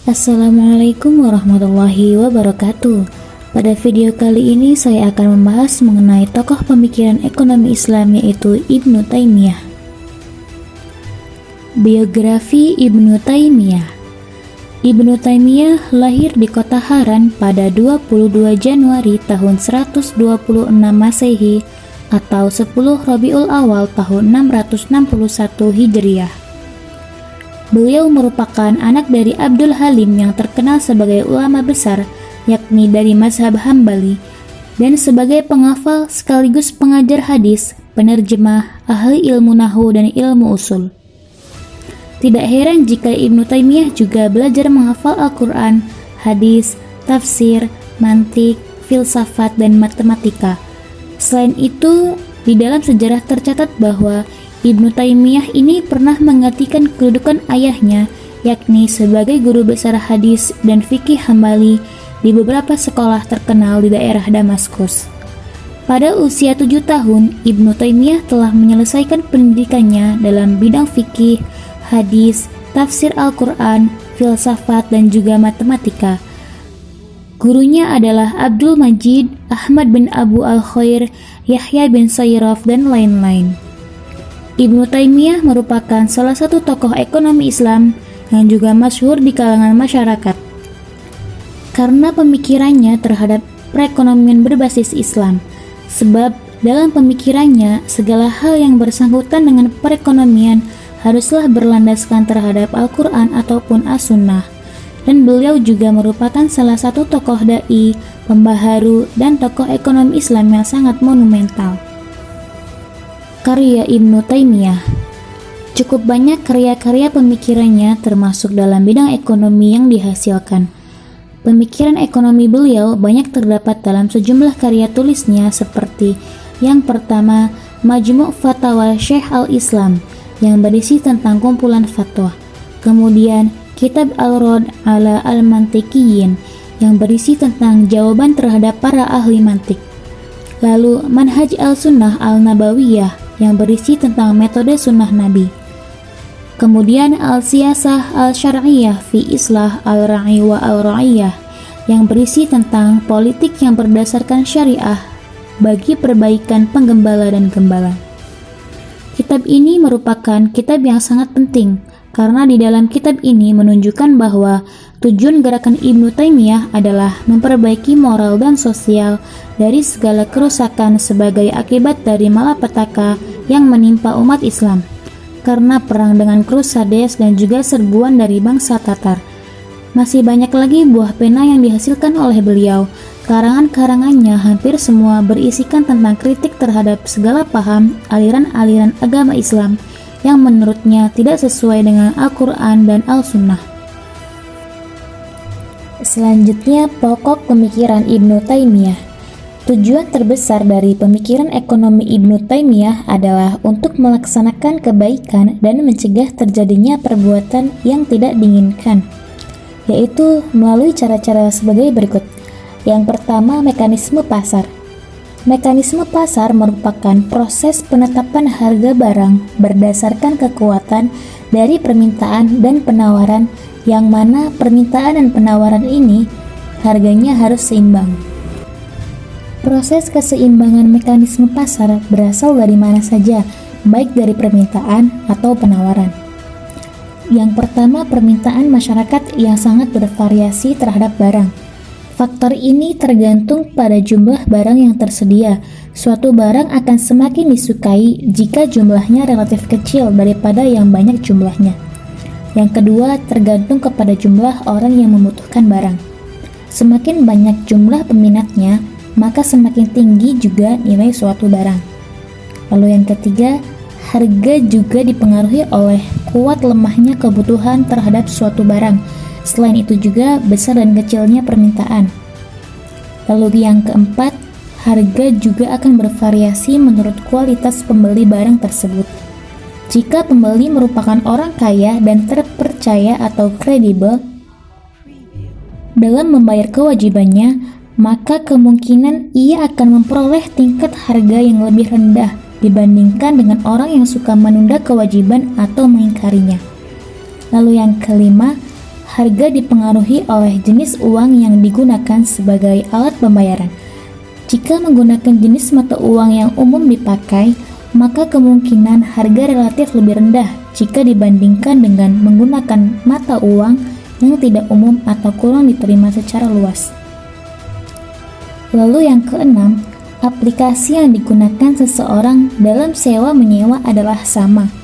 Assalamualaikum warahmatullahi wabarakatuh. Pada video kali ini saya akan membahas mengenai tokoh pemikiran ekonomi Islam yaitu Ibnu Taimiyah. Biografi Ibnu Taimiyah. Ibnu Taimiyah lahir di kota Haran pada 22 Januari tahun 126 Masehi atau 10 Rabiul Awal tahun 661 Hijriah. Beliau merupakan anak dari Abdul Halim yang terkenal sebagai ulama besar, yakni dari mazhab Hambali, dan sebagai penghafal sekaligus pengajar hadis, penerjemah, ahli ilmu nahwu dan ilmu usul. Tidak heran jika Ibnu Taimiyah juga belajar menghafal Al-Quran, hadis, tafsir, mantik, filsafat, dan matematika. Selain itu, di dalam sejarah tercatat bahwa Ibnu Taimiyah ini pernah menggantikan kedudukan ayahnya, yakni sebagai guru besar hadis dan fikih Hambali di beberapa sekolah terkenal di daerah Damaskus. Pada usia 7 tahun, Ibnu Taimiyah telah menyelesaikan pendidikannya dalam bidang fikih, hadis, tafsir Al-Quran, filsafat, dan juga matematika. Gurunya adalah Abdul Majid, Ahmad bin Abu Al-Khair, Yahya bin Sayraf, dan lain-lain. Ibnu Taimiyah merupakan salah satu tokoh ekonomi Islam yang juga masyhur di kalangan masyarakat karena pemikirannya terhadap perekonomian berbasis Islam. Sebab dalam pemikirannya, segala hal yang bersangkutan dengan perekonomian haruslah berlandaskan terhadap Al-Quran ataupun As-Sunnah. Dan beliau juga merupakan salah satu tokoh dai, pembaharu, dan tokoh ekonomi Islam yang sangat monumental. Karya Ibnu Taimiyah. Cukup banyak karya-karya pemikirannya termasuk dalam bidang ekonomi yang dihasilkan. Pemikiran ekonomi beliau banyak terdapat dalam sejumlah karya tulisnya seperti yang pertama, Majmu' Fatawa Syekh Al-Islam yang berisi tentang kumpulan fatwa. Kemudian, Kitab Al-Rad ala Al-Mantiqiyin yang berisi tentang jawaban terhadap para ahli mantik. Lalu, Manhaj Al-Sunnah Al-Nabawiyah yang berisi tentang metode sunnah Nabi. Kemudian Al-Siyasah Al-Syar'iyah fi Islah Al-Ra'i wa Al-Ra'iyah yang berisi tentang politik yang berdasarkan syariah bagi perbaikan penggembala dan gembala. Kitab ini merupakan kitab yang sangat penting karena di dalam kitab ini menunjukkan bahwa tujuan gerakan Ibnu Taimiyah adalah memperbaiki moral dan sosial dari segala kerusakan sebagai akibat dari malapetaka yang menimpa umat Islam karena perang dengan Crusades dan juga serbuan dari bangsa Tatar. Masih banyak lagi buah pena yang dihasilkan oleh beliau. Karangan-karangannya hampir semua berisikan tentang kritik terhadap segala paham aliran-aliran agama Islam yang menurutnya tidak sesuai dengan Al-Quran dan Al-Sunnah. Selanjutnya, pokok pemikiran Ibnu Taimiyah. Tujuan terbesar dari pemikiran ekonomi Ibnu Taimiyah adalah untuk melaksanakan kebaikan dan mencegah terjadinya perbuatan yang tidak diinginkan, yaitu melalui cara-cara sebagai berikut. Yang pertama, mekanisme pasar. Mekanisme pasar merupakan proses penetapan harga barang berdasarkan kekuatan dari permintaan dan penawaran, yang mana permintaan dan penawaran ini harganya harus seimbang. Proses keseimbangan mekanisme pasar berasal dari mana saja, baik dari permintaan atau penawaran. Yang pertama, permintaan masyarakat yang sangat bervariasi terhadap barang. Faktor ini tergantung pada jumlah barang yang tersedia. Suatu barang akan semakin disukai jika jumlahnya relatif kecil daripada yang banyak jumlahnya. Yang kedua, tergantung kepada jumlah orang yang membutuhkan barang. Semakin banyak jumlah peminatnya, maka semakin tinggi juga nilai suatu barang. Lalu yang ketiga, harga juga dipengaruhi oleh kuat lemahnya kebutuhan terhadap suatu barang. Selain itu juga besar dan kecilnya permintaan. Lalu yang keempat, harga juga akan bervariasi menurut kualitas pembeli barang tersebut. Jika pembeli merupakan orang kaya dan terpercaya atau kredibel dalam membayar kewajibannya, maka kemungkinan ia akan memperoleh tingkat harga yang lebih rendah dibandingkan dengan orang yang suka menunda kewajiban atau mengingkarinya. Lalu yang kelima, Harga dipengaruhi oleh jenis uang yang digunakan sebagai alat pembayaran. Jika menggunakan jenis mata uang yang umum dipakai, maka kemungkinan harga relatif lebih rendah jika dibandingkan dengan menggunakan mata uang yang tidak umum atau kurang diterima secara luas. Lalu yang keenam, aplikasi yang digunakan seseorang dalam sewa-menyewa adalah sama.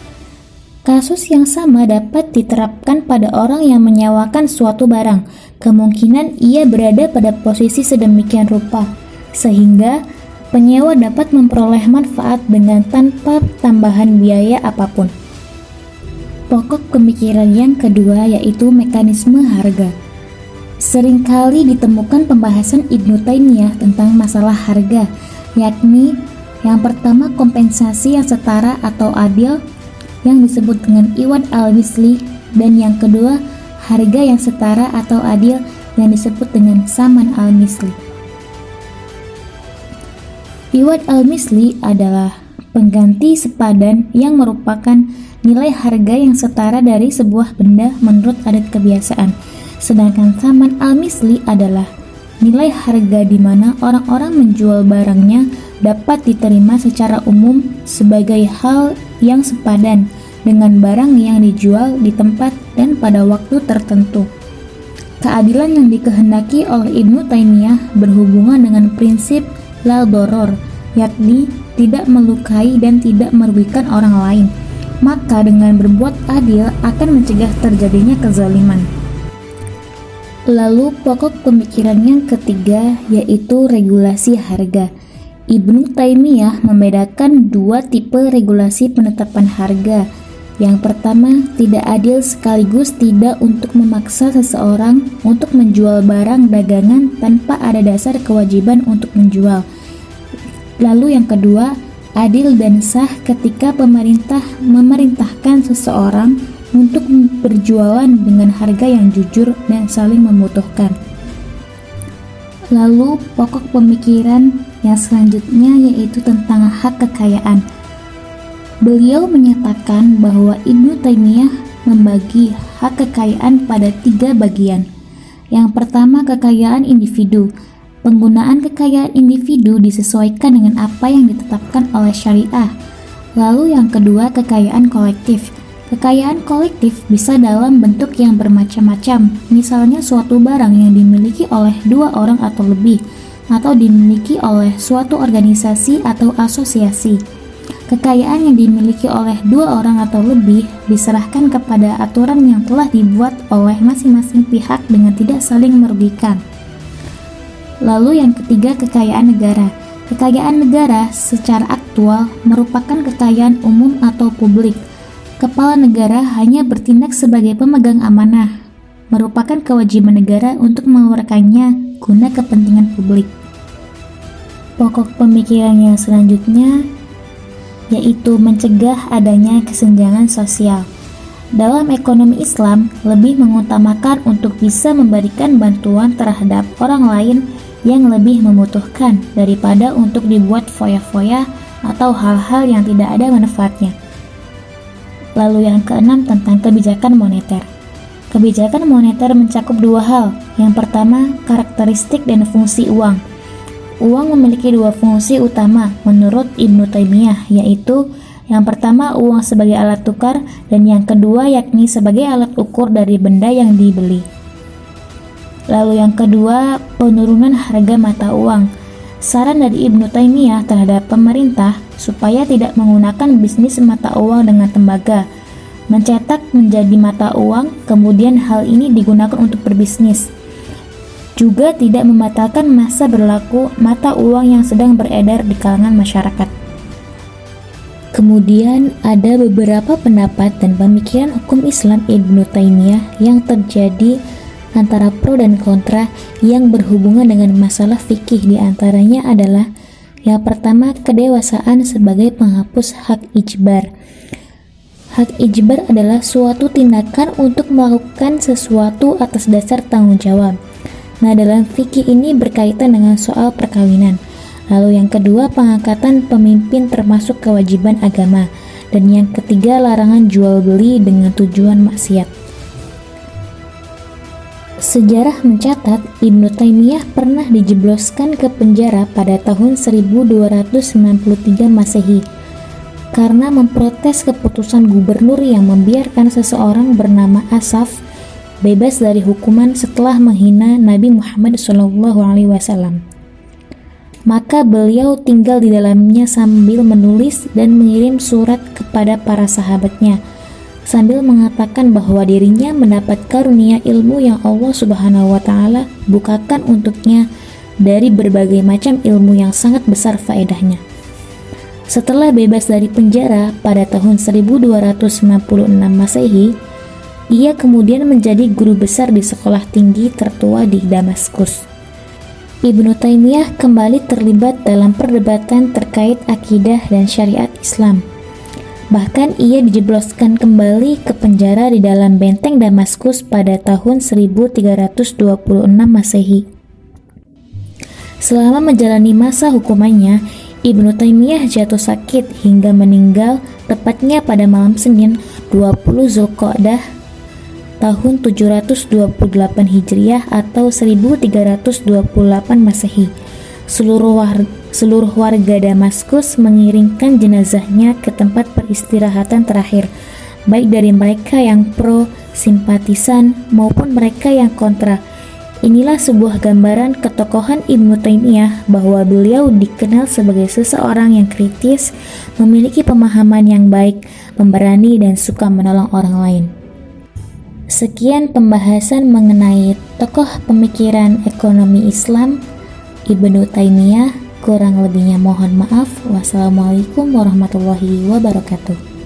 Kasus yang sama dapat diterapkan pada orang yang menyewakan suatu barang. Kemungkinan ia berada pada posisi sedemikian rupa, sehingga penyewa dapat memperoleh manfaat dengan tanpa tambahan biaya apapun. Pokok pemikiran yang kedua yaitu mekanisme harga. Seringkali ditemukan pembahasan Ibnu Taimiyah tentang masalah harga, yakni yang pertama kompensasi yang setara atau adil, yang disebut dengan iwad al-misli, dan yang kedua harga yang setara atau adil yang disebut dengan saman al-misli. Iwad al-misli adalah pengganti sepadan yang merupakan nilai harga yang setara dari sebuah benda menurut adat kebiasaan, sedangkan saman al-misli adalah nilai harga di mana orang-orang menjual barangnya dapat diterima secara umum sebagai hal yang sepadan dengan barang yang dijual di tempat dan pada waktu tertentu. Keadilan yang dikehendaki oleh Ibnu Taimiyah berhubungan dengan prinsip la doror, yakni tidak melukai dan tidak merugikan orang lain. Maka dengan berbuat adil akan mencegah terjadinya kezaliman. Lalu pokok pemikiran yang ketiga yaitu regulasi harga. Ibnu Taimiyah membedakan dua tipe regulasi penetapan harga. Yang pertama, tidak adil sekaligus tidak untuk memaksa seseorang untuk menjual barang dagangan tanpa ada dasar kewajiban untuk menjual. Lalu yang kedua, adil dan sah ketika pemerintah memerintahkan seseorang untuk berjualan dengan harga yang jujur dan saling membutuhkan. Lalu pokok pemikiran yang selanjutnya yaitu tentang hak kekayaan. Beliau menyatakan bahwa Ibnu Taimiyah membagi hak kekayaan pada 3 bagian. Yang pertama, kekayaan individu. Penggunaan kekayaan individu disesuaikan dengan apa yang ditetapkan oleh syariah. Lalu yang kedua, kekayaan kolektif. Kekayaan kolektif bisa dalam bentuk yang bermacam-macam, misalnya suatu barang yang dimiliki oleh 2 orang atau lebih, atau dimiliki oleh suatu organisasi atau asosiasi. Kekayaan yang dimiliki oleh 2 orang atau lebih diserahkan kepada aturan yang telah dibuat oleh masing-masing pihak dengan tidak saling merugikan. Lalu yang ketiga, kekayaan negara. Kekayaan negara secara aktual merupakan kekayaan umum atau publik. Kepala negara hanya bertindak sebagai pemegang amanah, merupakan kewajiban negara untuk mengeluarkannya guna kepentingan publik. Pokok pemikiran yang selanjutnya yaitu mencegah adanya kesenjangan sosial. Dalam ekonomi Islam, lebih mengutamakan untuk bisa memberikan bantuan terhadap orang lain yang lebih membutuhkan daripada untuk dibuat foya-foya atau hal-hal yang tidak ada manfaatnya. Lalu yang keenam, tentang kebijakan moneter. Kebijakan moneter mencakup 2 hal. Yang pertama, karakteristik dan fungsi uang. Uang memiliki 2 fungsi utama menurut Ibnu Taimiyah, yaitu yang pertama uang sebagai alat tukar dan yang kedua yakni sebagai alat ukur dari benda yang dibeli. Lalu yang kedua, penurunan harga mata uang. Saran dari Ibnu Taimiyah terhadap pemerintah supaya tidak menggunakan bisnis mata uang dengan tembaga, mencetak menjadi mata uang, kemudian hal ini digunakan untuk berbisnis. Juga tidak membatalkan masa berlaku mata uang yang sedang beredar di kalangan masyarakat. Kemudian ada beberapa pendapat dan pemikiran hukum Islam Ibnu Taimiyah yang terjadi antara pro dan kontra yang berhubungan dengan masalah fikih. Di antaranya adalah yang pertama, kedewasaan sebagai penghapus hak ijbar. Hak ijbar adalah suatu tindakan untuk melakukan sesuatu atas dasar tanggung jawab. Nah, dalam fikih ini berkaitan dengan soal perkawinan. Lalu yang kedua, pengangkatan pemimpin termasuk kewajiban agama. Dan yang ketiga, larangan jual beli dengan tujuan maksiat. Sejarah mencatat Ibnu Taimiyah pernah dijebloskan ke penjara pada tahun 1293 Masehi karena memprotes keputusan gubernur yang membiarkan seseorang bernama Asaf bebas dari hukuman setelah menghina Nabi Muhammad SAW. Maka beliau tinggal di dalamnya sambil menulis dan mengirim surat kepada para sahabatnya sambil mengatakan bahwa dirinya mendapat karunia ilmu yang Allah Subhanahu wa Ta'ala bukakan untuknya dari berbagai macam ilmu yang sangat besar faedahnya. Setelah bebas dari penjara pada tahun 1296 Masehi, ia kemudian menjadi guru besar di sekolah tinggi tertua di Damaskus. Ibnu Taimiyah kembali terlibat dalam perdebatan terkait akidah dan syariat Islam. Bahkan ia dijebloskan kembali ke penjara di dalam benteng Damaskus pada tahun 1326 Masehi. Selama menjalani masa hukumannya, Ibnu Taimiyah jatuh sakit hingga meninggal tepatnya pada malam Senin 20 Zulqa'dah tahun 728 Hijriah atau 1328 Masehi. Seluruh warga Damaskus mengiringkan jenazahnya ke tempat peristirahatan terakhir, baik dari mereka yang pro, simpatisan, maupun mereka yang kontra. Inilah sebuah gambaran ketokohan Ibnu Taimiyah bahwa beliau dikenal sebagai seseorang yang kritis, memiliki pemahaman yang baik, pemberani, dan suka menolong orang lain. Sekian pembahasan mengenai tokoh pemikiran ekonomi Islam Ibnu Taimiyah. Kurang lebihnya mohon maaf. Wassalamualaikum warahmatullahi wabarakatuh.